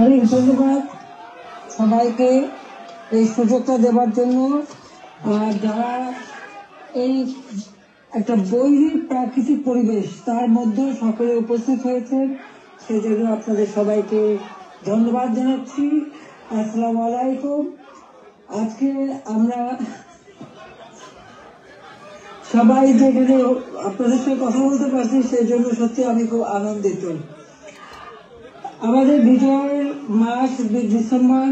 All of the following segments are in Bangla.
অনেক ধন্যবাদ সবাইকে এই সুযোগটা দেওয়ার জন্য। যারা এই একটা বৈরী প্রাকৃতিক পরিবেশ তার মধ্যে সকলে উপস্থিত হয়েছেন, সেই জন্য আপনাদের সবাইকে ধন্যবাদ জানাচ্ছি। আসসালামু আলাইকুম। আজকে আমরা সবাই যেখানে আপনাদের সাথে কথা বলতে পারছি সেই জন্য সত্যি আমি খুব আনন্দিত। আমাদের বিজয়ের মাস ডিসেম্বর,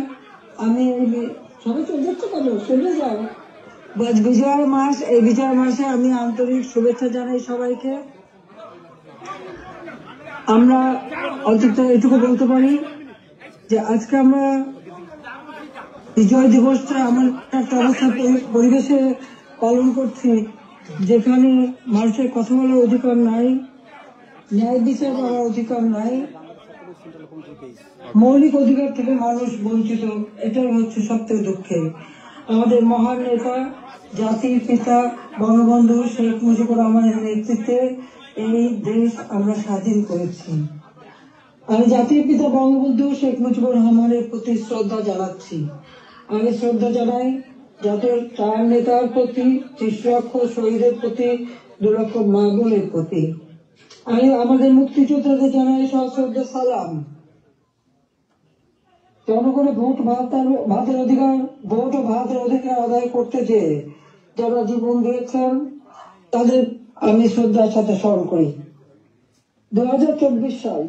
আমি সবাই চলে যাচ্ছে কেন, চলে যাও। বিজয়ের মাস, এই বিজয় মাসে আমি আন্তরিক শুভেচ্ছা জানাই সবাইকে। আমরা অন্তত এটুকু বলতে পারি যে আজকে আমরা বিজয় দিবসটা এমন একটা অবস্থা পরিবেশে পালন করছি যেখানে মানুষের কথা বলার অধিকার নাই, ন্যায় বিচার করার অধিকার নাই, মৌলিক অধিকার থেকে মানুষ বঞ্চিত। এটাই হচ্ছে সবথেকে দুঃখের। আমাদের মহান নেতা জাতির পিতা বঙ্গবন্ধু শেখ মুজিবুর রহমানের নেতৃত্বে এই দেশ আমরা স্বাধীন করেছি। আমি জাতির পিতা বঙ্গবন্ধু শেখ মুজিবুর রহমানের প্রতি শ্রদ্ধা জানাচ্ছি। আমি শ্রদ্ধা জানাই জাতির চার নেতার প্রতি, ৩০ লক্ষ শহীদের প্রতি, ২ লক্ষ মা বোনের প্রতি। আমি আমাদের মুক্তিযোদ্ধাদের জানাই সশ্রদ্ধ সালাম। জনগণের ভাতের অধিকার, ভোট ও ভাতের অধিকার আদায় করতে যে যারা জীবন দিয়েছেন তাদের আমি শ্রদ্ধার সাথে স্মরণ করি। 2024 সাল,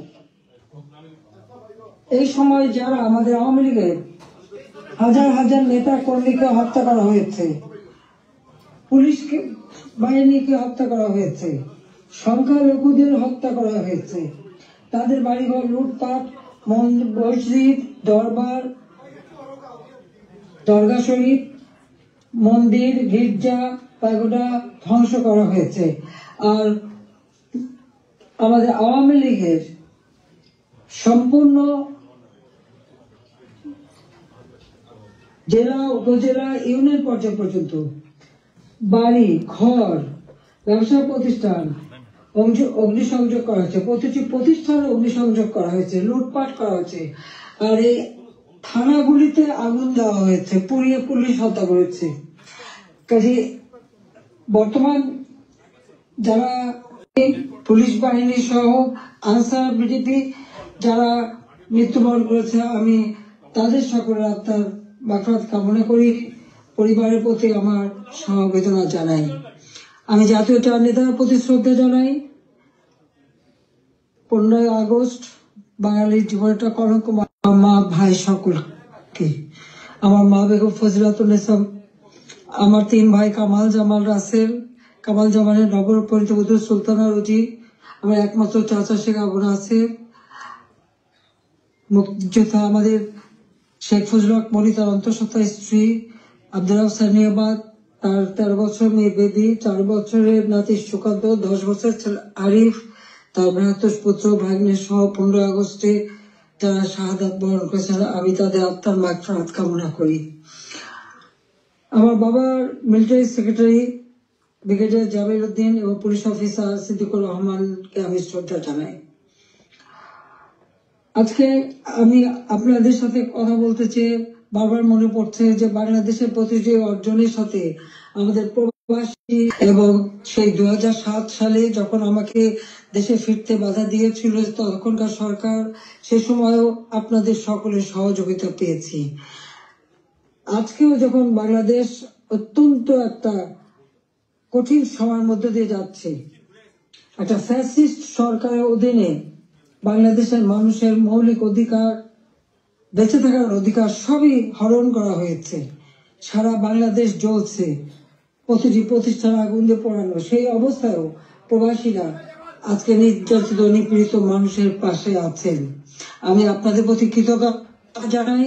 এই সময় যারা আমাদের আওয়ামী লীগের হাজার হাজার নেতা কর্মীকে হত্যা করা হয়েছে, পুলিশকে বাহিনীকে হত্যা করা হয়েছে, সংখ্যালঘুদের হত্যা করা হয়েছে, তাদের বাড়িঘর লুটপাট, মসজিদ, দরবার, দরগা শরীফ, মন্দির, গির্জা, পাগোডা ধ্বংস করা হয়েছে। আর আমাদের আওয়ামী লীগের সম্পূর্ণ জেলা, উপজেলা, ইউনিয়ন পর্যায় পর্যন্ত বাড়ি ঘর, ব্যবসা প্রতিষ্ঠান অগ্নিসংযোগ করা হয়েছে, প্রতিটি প্রতিষ্ঠানে অগ্নিসংযোগ করা হয়েছে, লুটপাট করা হয়েছে। আর এই থানাগুলিতে আগুন দেওয়া হয়েছে, পুড়িয়ে পুলিশ হত্যা করেছে। কাজে বর্তমান যারা পুলিশ বাহিনী সহ আনসার, বিডিপি যারা মৃত্যুবরণ করেছে, আমি তাদের সকলের আত্মার মাগফিরাত কামনা করি, পরিবারের প্রতি আমার সমবেদনা জানাই। আমি জাতীয় চার নেতার প্রতি শ্রদ্ধা জানাই। 15ই আগস্ট বাঙালির জীবনটা কলঙ্ক। মা ভাই সকলকে, আমার মা বেগম ফজিলাতুন্নেসা, আমার 3 ভাই কামাল জামাল রাসেল, কামাল জামালের নগর পরিচালিত সুলতানা রুজি, আমার একমাত্র চাচা শেখ আবু নাসের, মুক্তিযোদ্ধা আমাদের শেখ ফজলুল হক মনি, তার অন্তঃসত্ত্বা স্ত্রী আব্দুল রাউফ সানিয়াবাদ, তার 13 বছর মেয়ে বেবি, 4 বছরের নাতি সুকান্ত, 10 বছর ছেলে আরিফ, তার ভ্রাতুষ পুত্র ভাগ্নে সহ 15 আগস্টে যারা শাহাদাত বরণ করেছেন, আমি তাদের আত্মার মাগফিরাত কামনা করি। আমার বাবার military secretary brigadier Jamil Uddin এবং পুলিশ অফিসার সিদ্দিকুর রহমানকে আমি শ্রদ্ধা জানাই। আজকে আমি আপনাদের সাথে কথা বলতে চেয়ে বারবার মনে পড়ছে যে বাংলাদেশের প্রতিটি অর্জনের সাথে আমাদের প্রবাসী, এবং সেই 2007 সালে যখন আমাকে দেশে ফিরতে বাধা দিয়েছিল তখনকার সরকার, সে সময়ও আপনাদের সকলের সহযোগিতা পেয়েছি। আজকেও যখন বাংলাদেশ অত্যন্ত একটা কঠিন সময়ের মধ্যে দিয়ে যাচ্ছে, একটা ফ্যাসিস্ট সরকারের অধীনে বাংলাদেশের মানুষের মৌলিক অধিকার, বেঁচে থাকার অধিকার সবই হরণ করা হয়েছে। সারা বাংলাদেশ জ্বলছে, প্রতিটি প্রতিষ্ঠান আগুন দিয়ে পোড়ানো। সেই অবস্থায়ও প্রবাসীরা আজকে নির্যাতিত নিপীড়িত মানুষের পাশে আছেন। আমি আপনাদের প্রতি কৃতজ্ঞতা জানাই,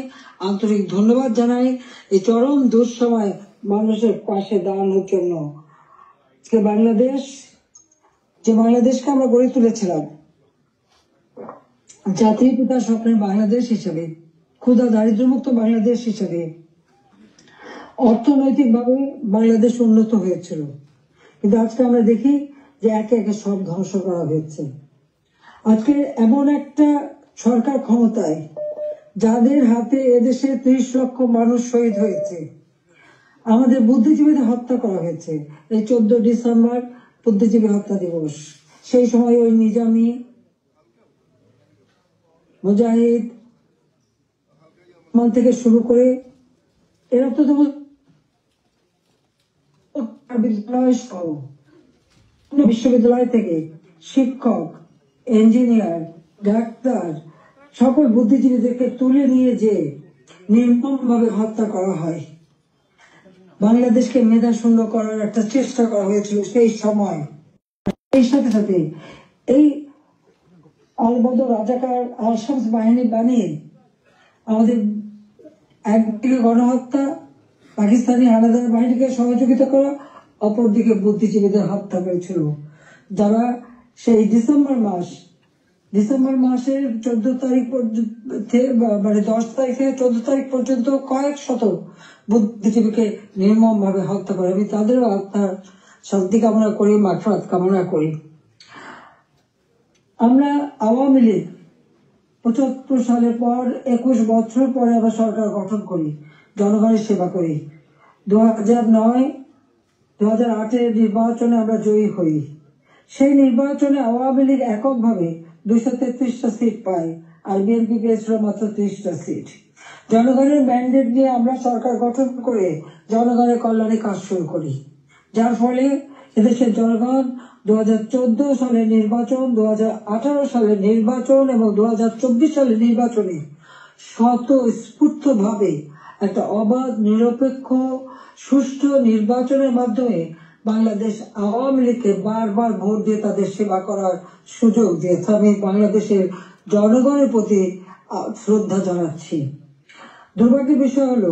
আন্তরিক ধন্যবাদ জানাই এই চরম দুঃসময় মানুষের পাশে দাঁড়ানোর জন্য। বাংলাদেশ, যে বাংলাদেশকে আমরা গড়ে তুলেছিলাম জাতির পিতার স্বপ্নের বাংলাদেশ হিসেবে, ক্ষুধা দারিদ্র্যমুক্ত বাংলাদেশ হিসেবে, অর্থনৈতিকভাবে বাংলাদেশ উন্নত হয়েছিল, কিন্তু আজকে আমরা দেখি যে একে একে সব ধ্বংস করা হয়েছে। আজকে এমন একটা সরকার ক্ষমতায় যাদের হাতে এদেশে 30 লক্ষ মানুষ শহীদ হয়েছে, আমাদের বুদ্ধিজীবীদের হত্যা করা হয়েছে। এই 14 ডিসেম্বর বুদ্ধিজীবী হত্যা দিবস। সেই সময় ওই নিজামী, মুজাহিদ থেকে শুরু করে এরা তো বিদ্যালয় সহ বিশ্ববিদ্যালয় থেকে শিক্ষক, ইঞ্জিনিয়ার, ডাক্তার সকল বুদ্ধিজীবীদেরকে তুলে নিয়ে যে নির্মমভাবে হত্যা করা হয়। বাংলাদেশকে মেধাশূন্য করার একটা চেষ্টা করা হয়েছিল সেই সময়। এই সাথে সাথে এই আলবদর রাজাকার আল-শামস বাহিনী বানিয়ে আমাদের একদিকে গণহত্যা, পাকিস্তানি হানাদার বাহিনীকে সহযোগিতা করা, অপরদিকে বুদ্ধিজীবীদের হত্যা করেছিল, যারা সেই ডিসেম্বর মাসের 14 তারিখ মানে 10 তারিখ থেকে 14 তারিখ পর্যন্ত কয়েক শত বুদ্ধিজীবীকে নির্মম ভাবে হত্যা করে। আমি তাদেরও আত্মার শান্তি কামনা করি, মাগফিরাত কামনা করি। আমরা আওয়ামী লীগ 75 সালের পর 21 বছর পরে আমরা সরকার গঠন করি, জনগণের সেবা করি। 2008-এর নির্বাচনে আমরা জয়ী হই। সেই নির্বাচনে আওয়ামী লীগ এককভাবে 233টা সিট পায়, আর বিএনপি পেয়েছিল মাত্র 30টা সিট। জনগণের ম্যান্ডেট নিয়ে আমরা সরকার গঠন করে জনগণের কল্যাণে কাজ শুরু করি, যার ফলে এদেশের জনগণ 2014 সালের নির্বাচন, 2018 সালের নির্বাচন এবং 2024 সালের নির্বাচনে স্বতঃস্ফূর্ত ভাবে একটা অবাধ, নিরপেক্ষ, সুষ্ঠু নির্বাচনের মাধ্যমে বাংলাদেশ আওয়ামী লীগকে বারবার ভোট দিয়ে তাদের সেবা করার সুযোগ দিয়েছে। আমি বাংলাদেশের জনগণের প্রতি শ্রদ্ধা জানাচ্ছি। দুর্ভাগ্যের বিষয় হলো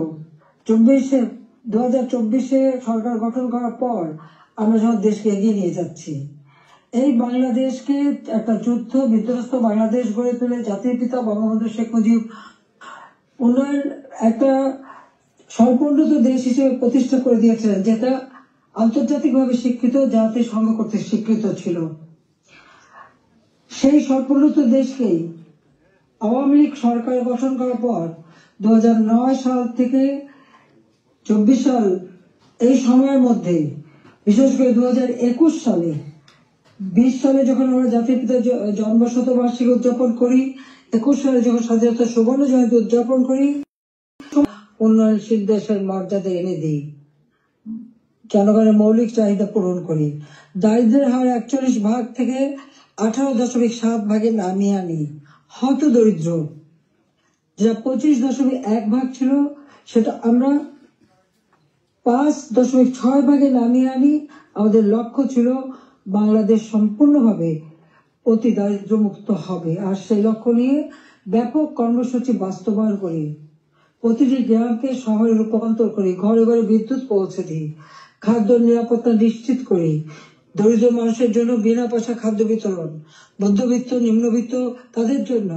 2024-এ সরকার গঠন করার পর আমরা যখন দেশকে এগিয়ে নিয়ে যাচ্ছি, এই বাংলাদেশকে একটা যুদ্ধ বিধ্বস্ত বাংলাদেশ গড়ে তুলে জাতির পিতা বঙ্গবন্ধু শেখ মুজিব উন্নয়ন একটা স্বল্পোন্নত দেশ হিসেবে প্রতিষ্ঠা করে দিয়েছিলেন, যেটা আন্তর্জাতিকভাবে স্বীকৃত, জাতিসংঘ কর্তৃক স্বীকৃত ছিল। সেই স্বল্পোন্নত দেশকেই আওয়ামী লীগ সরকার গঠন করার পর 2009 সাল থেকে 24 সাল এই সময়ের মধ্যে, বিশেষ করে 2021 সালে 20 সালে যখন আমরা জাতির পিতার জন্ম শতবার্ষিকী উদযাপন করি, 21 সালে যখন স্বাধীনতা সুবর্ণ জয়ন্তী উদযাপন করি, উন্নয়নশীল দেশের মর্যাদা এনে দিই, জনগণের মৌলিক চাহিদা পূরণ করি, দারিদ্র্যের হার 41 ভাগ থেকে 18.7 ভাগে নামিয়ে আনি, হত দরিদ্র যা 25.1 ভাগ ছিল সেটা আমরা 5.6 ভাগে নামিয়ে আনি। আমাদের লক্ষ্য ছিল বাংলাদেশ সম্পূর্ণভাবে অতি দারিদ্র মুক্ত হবে, আর সেই লক্ষ্য নিয়ে ব্যাপক কর্মসূচি বাস্তবায়ন করি। প্রতিটি গ্রামকে শহরে রূপান্তর করি, ঘরে ঘরে বিদ্যুৎ পৌঁছে দিই, খাদ্য নিরাপত্তা নিশ্চিত করি, দরিদ্র মানুষের জন্য বিনা পয়সা খাদ্য বিতরণ, মধ্যবিত্ত, নিম্নবিত্ত তাদের জন্য,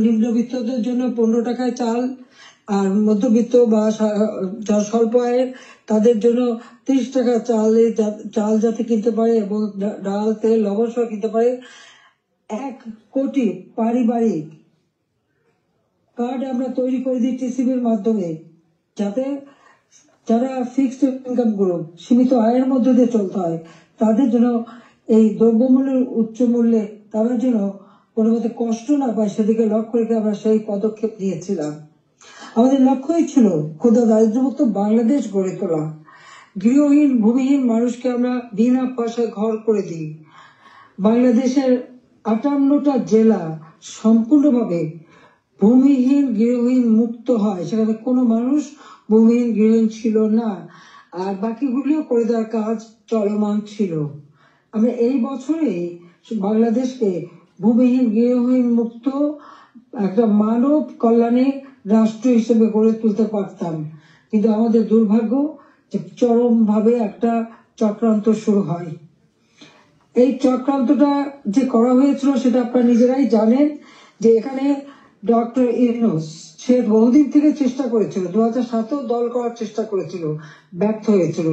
নিম্নবিত্তদের জন্য 15 টাকায় চাল, আর মধ্যবিত্ত বা স্বল্প আয়ের তাদের জন্য 30 টাকা চাল যাতে কিনতে পারে এবং ডাল, তেল, লবণ সহ কিনতে পারে। 1 কোটি পারিবারিক কার্ড আমরা তৈরি করে দিই টিসিবির মাধ্যমে, যাতে যারা ফিক্সড ইনকাম গ্রুপ, সীমিত আয়ের মধ্যে দিয়ে চলতে হয়, তাদের জন্য এই দ্রব্যমূল্যের উচ্চ মূল্যে তাদের জন্য কোনো মতে কষ্ট না পায়, সেদিকে লক্ষ্য রেখে আমরা সেই পদক্ষেপ নিয়েছিলাম। আমাদের লক্ষ্যই ছিল ক্ষুদ্র দারিদ্র্যমুক্ত বাংলাদেশ গড়ে তোলা। গৃহহীন, ভূমিহীন মানুষকে আমরা বিনা পয়সায় ঘর করে দিই। বাংলাদেশের 58টা জেলা সম্পূর্ণভাবে ভূমিহীন, গৃহহীন মুক্ত হয়, সেখানে কোনো মানুষ ভূমিহীন, গৃহহীন ছিল না, আর বাকিগুলিও করে দেওয়ার কাজ চলমান ছিল। আমরা এই বছরে বাংলাদেশকে ভূমিহীন, গৃহহীন মুক্ত একটা মানব কল্যাণে রাষ্ট্র হিসেবে গড়ে তুলতে পারতাম, কিন্তু আমাদের দুর্ভাগ্য যে চরমভাবে একটা চক্রান্ত শুরু হয়। এই চক্রান্তটা যে করা হয়েছিল সেটা আপনারা নিজেরাই জানেন, যে এখানে ডক্টর ইউনূস সে বহুদিন থেকে চেষ্টা করেছিল, 2007-এও দল করার চেষ্টা করেছিল, ব্যর্থ হয়েছিল।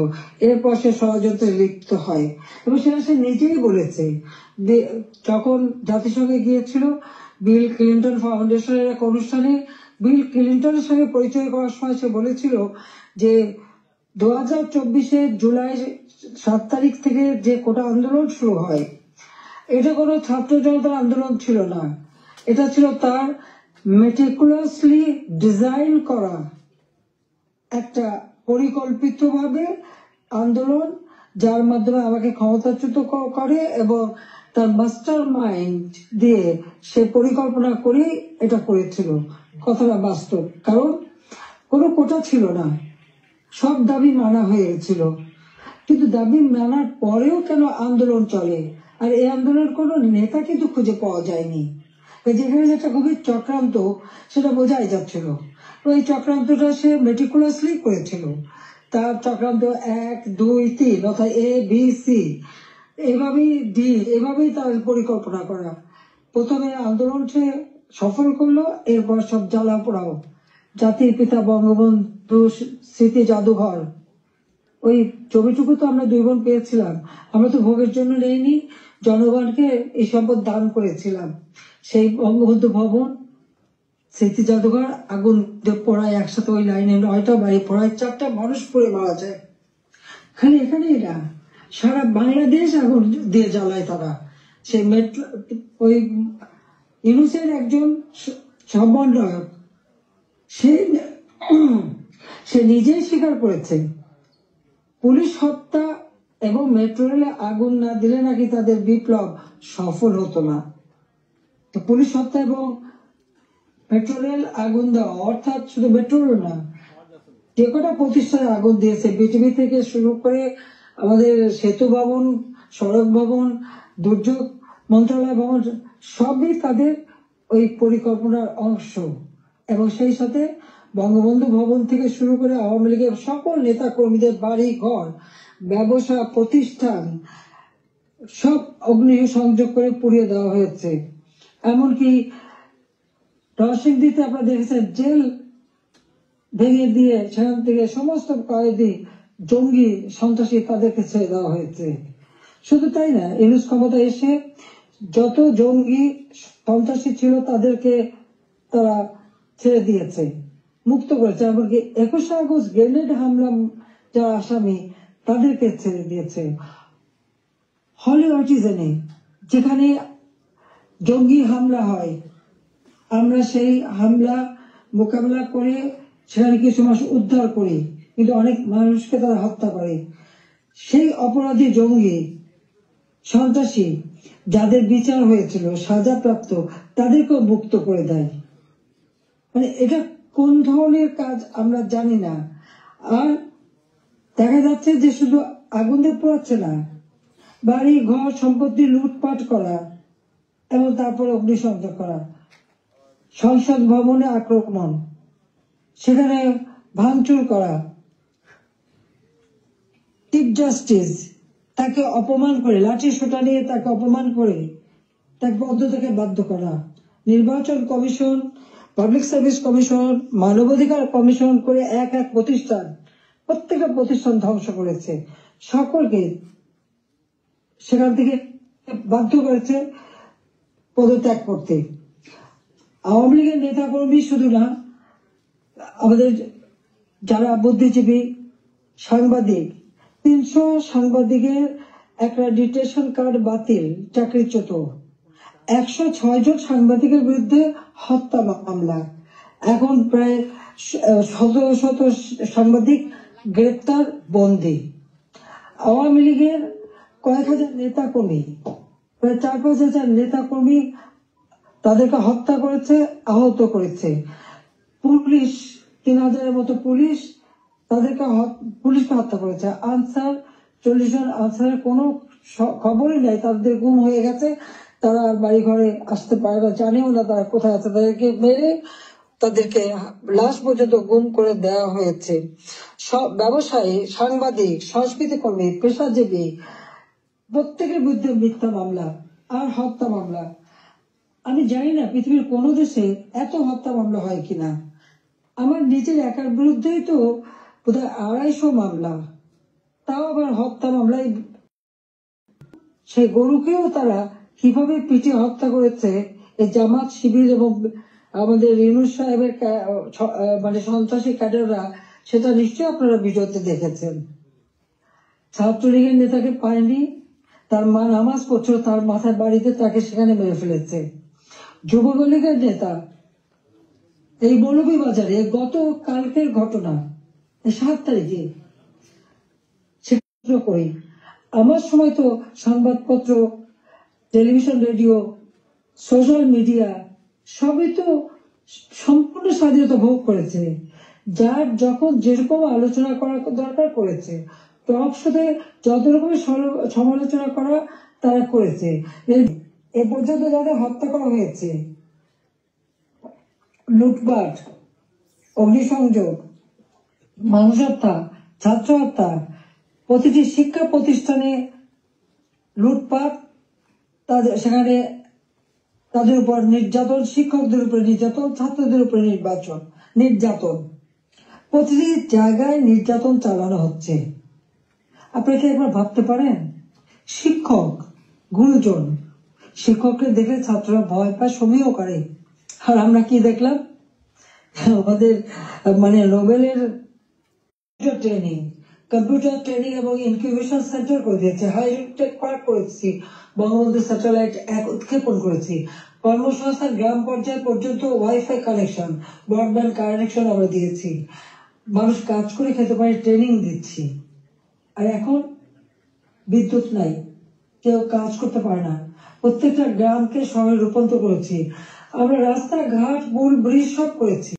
এরপর সে ষড়যন্ত্রে লিপ্ত হয় এবং সেটা সে নিজেই বলেছে। যখন জাতিসংঘে গিয়েছিল, বিল ক্লিন্টন ফাউন্ডেশনের এক অনুষ্ঠানে বিল ক্লিন্টনের সঙ্গে পরিচয় করার সময় সে বলেছিল যে 2024 জুলাই 7 তারিখ থেকে যে কোটা আন্দোলন শুরু হয়, এটা কোনো ছাত্র জনতার আন্দোলন ছিল না, এটা ছিল তার মেটিকুলাসলি ডিজাইন করা একটা পরিকল্পিতভাবে আন্দোলন, যার মাধ্যমে আমাকে ক্ষমতাচ্যুত করে এবং তার মাস্টার মাইন্ড দিয়ে সে পরিকল্পনা করে এটা করেছিল। কথাটা বাস্তব, কারণ কোনো কোটা ছিল না, সব দাবি মানা হয়ে গেছিল। কিন্তু দাবি মানার পরেও কেন আন্দোলন চলে, আর এই আন্দোলনের কোনো নেতা কিন্তু খুঁজে পাওয়া যায়নি। যেখানে যেটা গভীর চক্রান্ত সেটা বোঝাই যাচ্ছিল। ওই চক্রান্তটা সে মেটিকুলাসলি করেছিল। তার চক্রান্ত 1, 2, 3 অর্থাৎ ABC, এভাবেই ডি, এভাবেই তার পরিকল্পনা করা। প্রথমে আন্দোলন সে সফল করলো, এরপর সব জ্বালা পোড়াও। জাতির পিতা বঙ্গবন্ধু স্মৃতি জাদুঘর, ওই ছবিটুকু তো আমরা 2 বোন পেয়েছিলাম। আমরা তো ভোগের জন্য নেইনি, জনগণকে এই সম্পদ দান করেছিলাম। সেই বঙ্গবন্ধু ভবন, স্মৃতি জাদুঘর আগুন পোড়ায় একসাথে, ওই লাইনে 9টা বাড়ি পোড়ায়, 4টা মানুষ পড়ে মারা যায়। খালি এখানেই না, সারা বাংলাদেশ আগুন দিয়ে জ্বালায় তারা। সেই ওই ইউনুসের একজন সমন্বয়ক, সে নিজেই স্বীকার করেছে পুলিশ হত্যা এবং মেট্রো রেলে আগুন না দিলে নাকি তাদের বিপ্লব সফল হতো না। তো পুলিশ হত্যা এবং মেট্রো রেল আগুন দেওয়া, অর্থাৎ শুধু মেট্রো রেল না, যে কটা প্রতিষ্ঠানে আগুন দিয়েছে, বিটিভি থেকে শুরু করে আমাদের সেতু ভবন, সড়ক ভবন, দুর্যোগ মন্ত্রণালয় ভবন, সবই তাদের ওই পরিকল্পনার অংশ। এবং সেই সাথে বঙ্গবন্ধু ভবন থেকে শুরু করে আওয়ামী লীগের সকল নেতা কর্মীদের বাড়ি ঘর, ব্যবসা প্রতিষ্ঠান সব অগ্নি সংযোগ করে পুড়িয়ে দেওয়া হয়েছে। এমনকি নরসিংদীতে আপনারা দেখেছেন, জেল ভেঙে দিয়ে সেখান থেকে সমস্ত কয়েদি, জঙ্গি, সন্ত্রাসী তাদেরকে ছেড়ে দেওয়া হয়েছে। শুধু তাই না, ইউনূস ক্ষমতা এসে যত জঙ্গি সন্ত্রাসী ছিল তাদেরকে তারা ছেড়ে দিয়েছে, মুক্ত করেছে। এমনকি 21 আগস্ট গ্রেনেড হামলা যারা আসামি তাদেরকে ছেড়ে দিয়েছে। হলি অটিজেনে যেখানে জঙ্গি হামলা হয়, আমরা সেই হামলা মোকাবেলা করে সেখানে কিছু মানুষ উদ্ধার করি, কিন্তু অনেক মানুষকে তারা হত্যা করে। সেই অপরাধী জঙ্গি সন্ত্রাসী যাদের বিচার হয়েছিল, সাজাপ্রাপ্ত, তাদেরকেও মুক্ত করে দেয়। মানে এটা কোন ধরনের কাজ আমরা জানি না। আর দেখা যাচ্ছে যে শুধু আগুন দিয়ে পোড়াচ্ছে না, বাড়ি ঘর সম্পত্তি লুটপাট করা এবং তারপরে অগ্নিসংযোগ করা, সংসদ ভবনে আক্রমণ, সেখানে ভাঙচুর করা, চিফ জাস্টিস তাকে অপমান করে, লাঠি সোটা নিয়ে তাকে অপমান করে তাকে পদত্যাগে বাধ্য করা, নির্বাচন কমিশন, পাবলিক সার্ভিস কমিশন, মানবাধিকার কমিশন করে এক এক প্রতিষ্ঠান, প্রত্যেকটা প্রতিষ্ঠান ধ্বংস করেছে, সকলকে সেখান থেকে বাধ্য করেছে পদত্যাগ করতে। আওয়ামী লীগের নেতা কর্মী শুধু না, আমাদের যারা বুদ্ধিজীবী, সাংবাদিক, 300 সাংবাদিকের অ্যাক্রেডিটেশন কার্ড বাতিল, চাকরিচ্যুত, 106 জন সাংবাদিকের বিরুদ্ধে হত্যা মামলা, এখন প্রায় 1700 সাংবাদিক গ্রেপ্তার, বন্দী। আওয়ামী লীগের কয়েক হাজার নেতা কর্মী, প্রায় 4-5 হাজার নেতা কর্মী তাদেরকে হত্যা করেছে, আহত করেছে। পুলিশ 3000-এর মতো পুলিশ পুলিশকে হত্যা করেছে। আনসার 40 জন আনসারের কোনো খবরই নাই, তাদের গুম হয়ে গেছে, তারা আর বাড়ি ঘরে আসতে পারে না, জানেও না তারা কোথায় আছে। তাদেরকে মেরে তাদেরকে লাশ পর্যন্ত গুম করে দেওয়া হয়েছে। সব ব্যবসায়ী, সাংবাদিক, সংস্কৃতি কর্মী, পেশাজীবী প্রত্যেকের বিরুদ্ধে মিথ্যা মামলা আর হত্যা মামলা। আমি জানি না পৃথিবীর কোনো দেশে এত হত্যা মামলা হয় কিনা। আমার নিজের একার বিরুদ্ধেই তো বোধহয় 250 মামলা, তাও আবার হত্যা মামলায়। সেই গরুকেও তারা কিভাবে পিটিয়ে হত্যা করেছে, এই জামাত শিবির এবং আমাদের রিনুস সাহেবের মানে সন্ত্রাসী ক্যাডাররা, সেটা নিশ্চয়ই আপনারা ভিডিওতে দেখেছেন। ছাত্রলীগের নেতাকে পায়নি, তার মা নামাজ পড়ছিল, তার মাথার বাড়িতে তাকে সেখানে মেরে ফেলেছে। যুবলীগের নেতা এই মৌলভীবাজারে গত কালকের ঘটনা, 7 তারিখে করি, আমার সময় তো সংবাদপত্র, টেলিভিশন, রেডিও, সোশ্যাল মিডিয়া সবই তো সম্পূর্ণ স্বাধীনতা ভোগ করেছে। যার যখন যেরকম আলোচনা করা দরকার করেছে, টক শোতে যত রকমের সমালোচনা করা তারা করেছে। এ পর্যন্ত যাদের হত্যা করা হয়েছে, লুটপাট, অগ্নিসংযোগ, মানুষ হত্যা, ছাত্র হত্যা, প্রতিটি শিক্ষা প্রতিষ্ঠানে লুটপাট, সেখানে তাদের উপর নির্যাতন, শিক্ষকদের উপর নির্যাতন, ছাত্রদের উপর নির্যাতন, প্রতিটি জায়গায় নির্যাতন চালানো হচ্ছে। আপনি কি একবার ভাবতে পারেন? শিক্ষক, গুরুজন, শিক্ষককে দেখলে ছাত্ররা ভয় পায়, সমীহ করে। আর আমরা কি দেখলাম? আমাদের মানে নোবেলের ট্রেনিং, কম্পিউটার ট্রেনিং এবং ইনকিউবেশন সেন্টার করে দিয়েছে, হাইটেক পার্ক করেছি, বঙ্গবন্ধু স্যাটেলাইট 1 উৎক্ষেপণ করেছি, কর্মসংস্থান গ্রাম পর্যায় পর্যন্ত ওয়াইফাই কানেকশন, ব্রডব্যান্ড কানেকশন আমরা দিয়েছি, মানুষ কাজ করে খেতে পারে, ট্রেনিং দিচ্ছি। আর এখন বিদ্যুৎ নাই, কেউ কাজ করতে পারে না, প্রত্যেকটা গ্রামকে শহরে রূপান্তর করেছি আমরা, রাস্তাঘাট, মূল ব্রিজ সব করেছি।